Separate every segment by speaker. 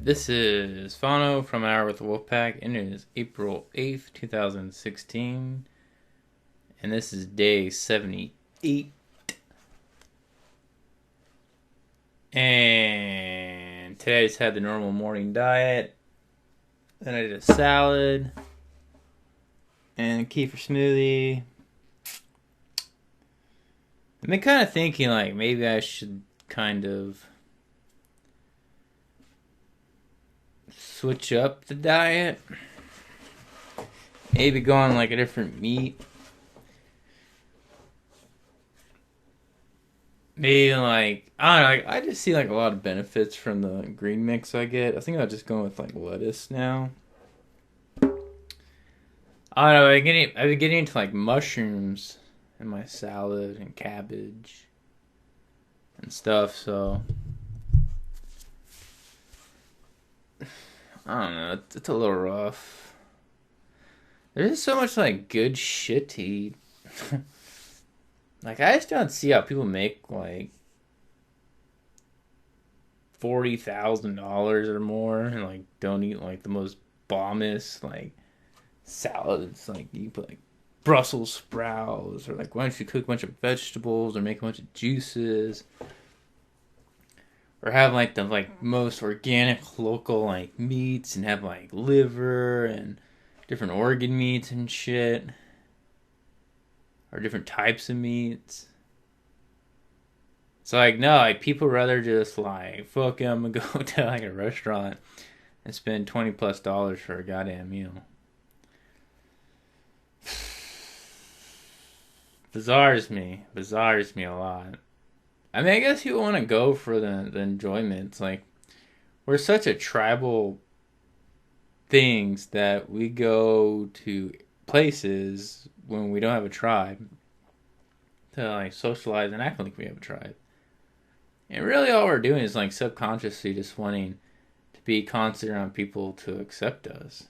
Speaker 1: This is Fano from An Hour with the Wolfpack, and it is April 8th, 2016, and this is day 78. And today I just had the normal morning diet. Then I did a salad and a kefir smoothie. I've been kind of thinking, like, maybe I should kind of switch up the diet. Maybe go on, like, a different meat. Maybe, like, I don't know, like, I just see, like, a lot of benefits from the green mix I get. I think I'll just go with, like, lettuce now. I don't know, I've been getting into, like, mushrooms in my salad and cabbage and stuff, so I don't know, it's a little rough. There's just so much, like, good shit to eat. Like, I just don't see how people make, like, $40,000 or more and, like, don't eat, like, the most bombest, like, salads. Like, you put, like, Brussels sprouts, or, like, why don't you cook a bunch of vegetables or make a bunch of juices? Or have, like, the, like, most organic local, like, meats and have, like, liver and different organ meats and shit. Or different types of meats. So, like, no, like, people rather just, like, fuck it, I'm gonna go to, like, a restaurant and spend $20+ for a goddamn meal. Bizarres me a lot. I mean, I guess you want to go for the enjoyment. It's like, we're such a tribal things that we go to places when we don't have a tribe to, like, socialize and act like we have a tribe. And really all we're doing is, like, subconsciously just wanting to be constant around people to accept us.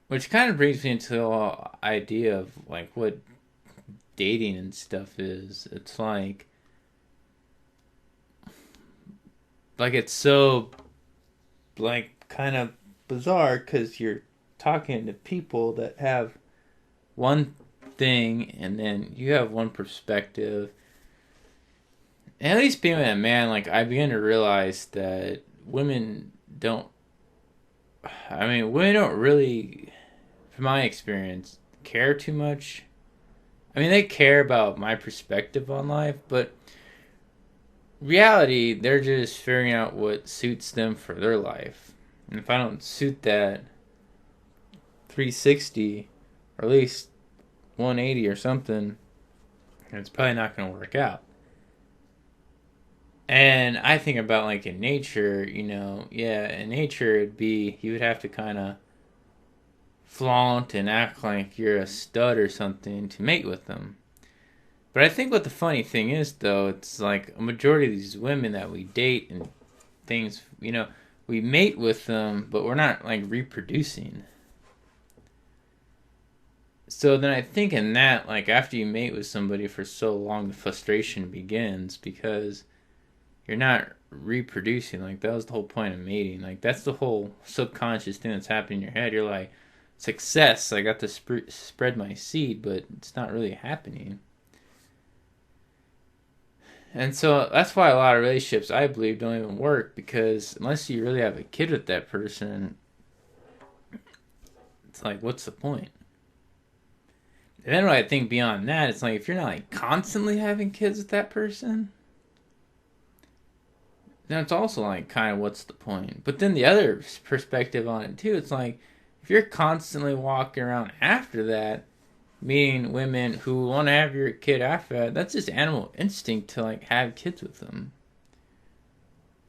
Speaker 1: Which kind of brings me into the whole idea of, like, what dating and stuff is. It's like it's so, like, kind of bizarre because you're talking to people that have one thing and then you have one perspective. And at least being a man, like, I began to realize that women don't really, from my experience, care too much. I mean, they care about my perspective on life, but reality, they're just figuring out what suits them for their life. And if I don't suit that 360, or at least 180 or something, it's probably not going to work out. And I think about, like, in nature, in nature it'd be, you would have to kind of flaunt and act like you're a stud or something to mate with them. But I think what the funny thing is, though, it's like a majority of these women that we date and things, we mate with them, but we're not, like, reproducing. So then I think in that, like, after you mate with somebody for so long, the frustration begins because you're not reproducing. Like, that was the whole point of mating. Like, that's the whole subconscious thing that's happening in your head. You're like, success, I got to spread my seed, but it's not really happening. And so that's why a lot of relationships, I believe, don't even work, because unless you really have a kid with that person, it's like, what's the point? And then what I think beyond that, it's like, if you're not, like, constantly having kids with that person, then it's also, like, kind of, what's the point? But then the other perspective on it too, it's like, if you're constantly walking around after that, meeting women who want to have your kid after that, that's just animal instinct to, like, have kids with them.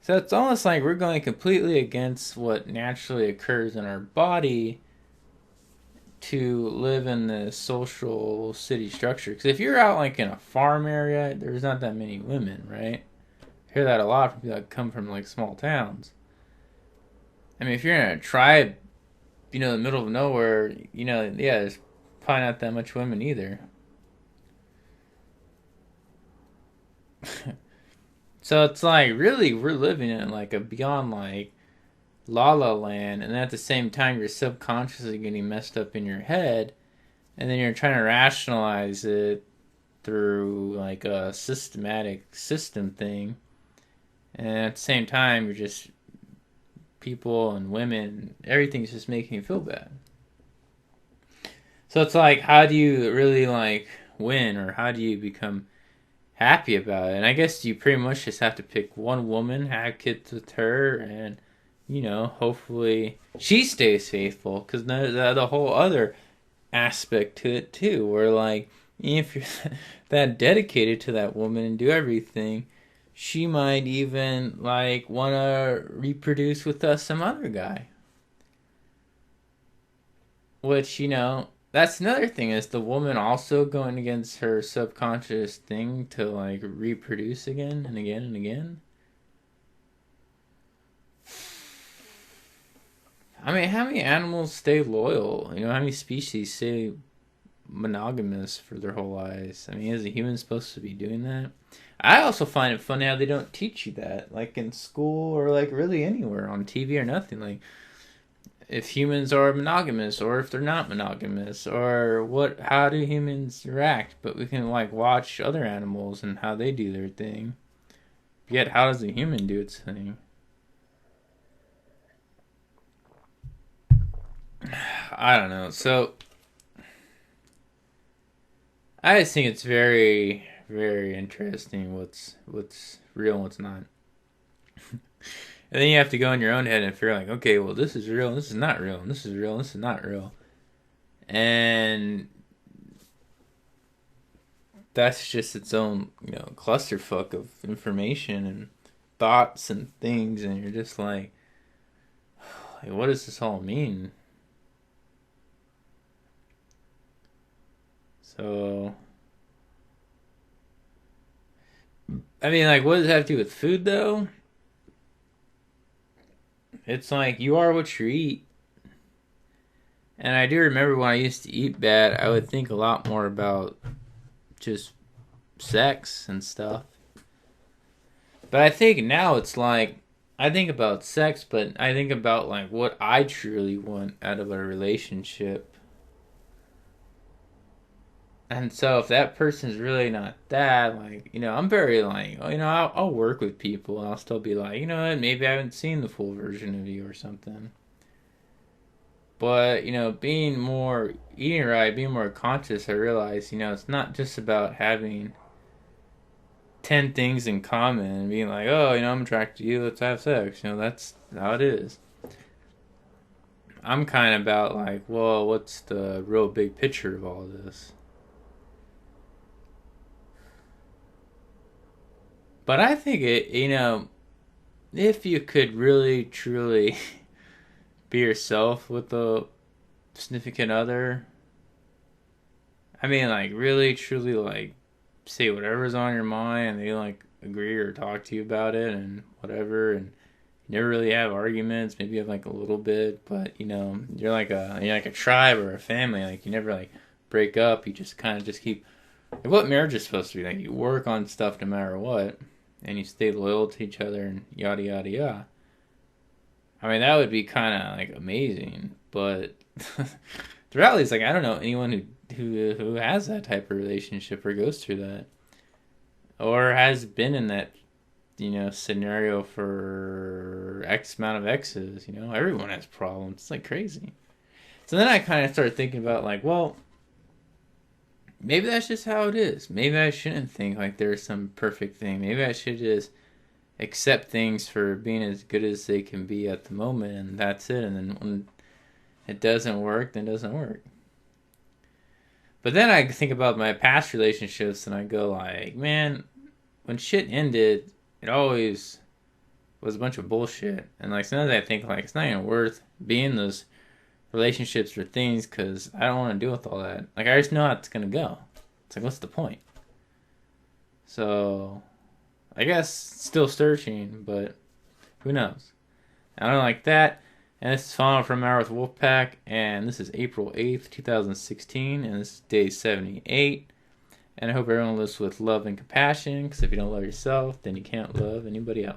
Speaker 1: So it's almost like we're going completely against what naturally occurs in our body to live in the social city structure. Because if you're out, like, in a farm area, there's not that many women, right? I hear that a lot from people that come from, like, small towns. I mean, if you're in a tribe, the middle of nowhere, there's probably not that much women either. So it's like really we're living in like a beyond like la la land, and at the same time you're subconsciously getting messed up in your head, and then you're trying to rationalize it through like a systematic system thing, and at the same time you're just people and women, everything's just making you feel bad. So it's like, how do you really like win, or how do you become happy about it? And I guess you pretty much just have to pick one woman, have kids with her, and hopefully she stays faithful. Because the whole other aspect to it too, where like if you're that dedicated to that woman and do everything, she might even like want to reproduce with some other guy. Which that's another thing, is the woman also going against her subconscious thing to like reproduce again and again and again. I mean, how many animals stay loyal? How many species stay monogamous for their whole lives? I mean, is a human supposed to be doing that? I also find it funny how they don't teach you that, like in school or like really anywhere on TV or nothing. Like, if humans are monogamous or if they're not monogamous, or how do humans react, but we can like watch other animals and how they do their thing. Yet how does a human do its thing? I don't know. So I just think it's very, very interesting what's real and what's not. And then you have to go in your own head and figure like, okay, well, this is real, and this is not real, and this is real, and this is not real. And that's just its own, clusterfuck of information and thoughts and things, and you're just like, what does this all mean? So, I mean, like, what does it have to do with food, though? It's like, you are what you eat. And I do remember when I used to eat bad, I would think a lot more about just sex and stuff. But I think now it's like, I think about sex, but I think about like what I truly want out of a relationship. And so if that person's really not that, like, I'm very like, I'll work with people and I'll still be like, maybe I haven't seen the full version of you or something. But, eating right, being more conscious, I realize, it's not just about having 10 things in common and being like, oh, I'm attracted to you, let's have sex. That's how it is. I'm kind of about like, well, what's the real big picture of all of this? But I think if you could really, truly be yourself with a significant other, I mean, like, really, truly, like, say whatever's on your mind and they, like, agree or talk to you about it and whatever, and you never really have arguments, maybe you have, like, a little bit, but, you're like a tribe or a family, like, you never, like, break up, you just kind of just keep, like, what marriage is supposed to be, like, you work on stuff no matter what, and you stay loyal to each other and yada yada yada. I mean, that would be kind of like amazing, but the reality is like I don't know anyone who has that type of relationship or goes through that or has been in that scenario for X amount of X's. Everyone has problems. It's like crazy. So then I kind of started thinking about like, well, maybe that's just how it is. Maybe I shouldn't think like there's some perfect thing. Maybe I should just accept things for being as good as they can be at the moment, and that's it. And then when it doesn't work, then it doesn't work. But then I think about my past relationships, and I go like, man, when shit ended, it always was a bunch of bullshit. And like sometimes I think like it's not even worth being in those relationships or things because I don't want to deal with all that. Like I just know how it's gonna go. It's like what's the point? So I guess still searching, but who knows? I don't like that. And this is Fano from Hour with Wolfpack, and this is April 8th, 2016, and this is day 78. And I hope everyone lives with love and compassion, because if you don't love yourself, then you can't love anybody else.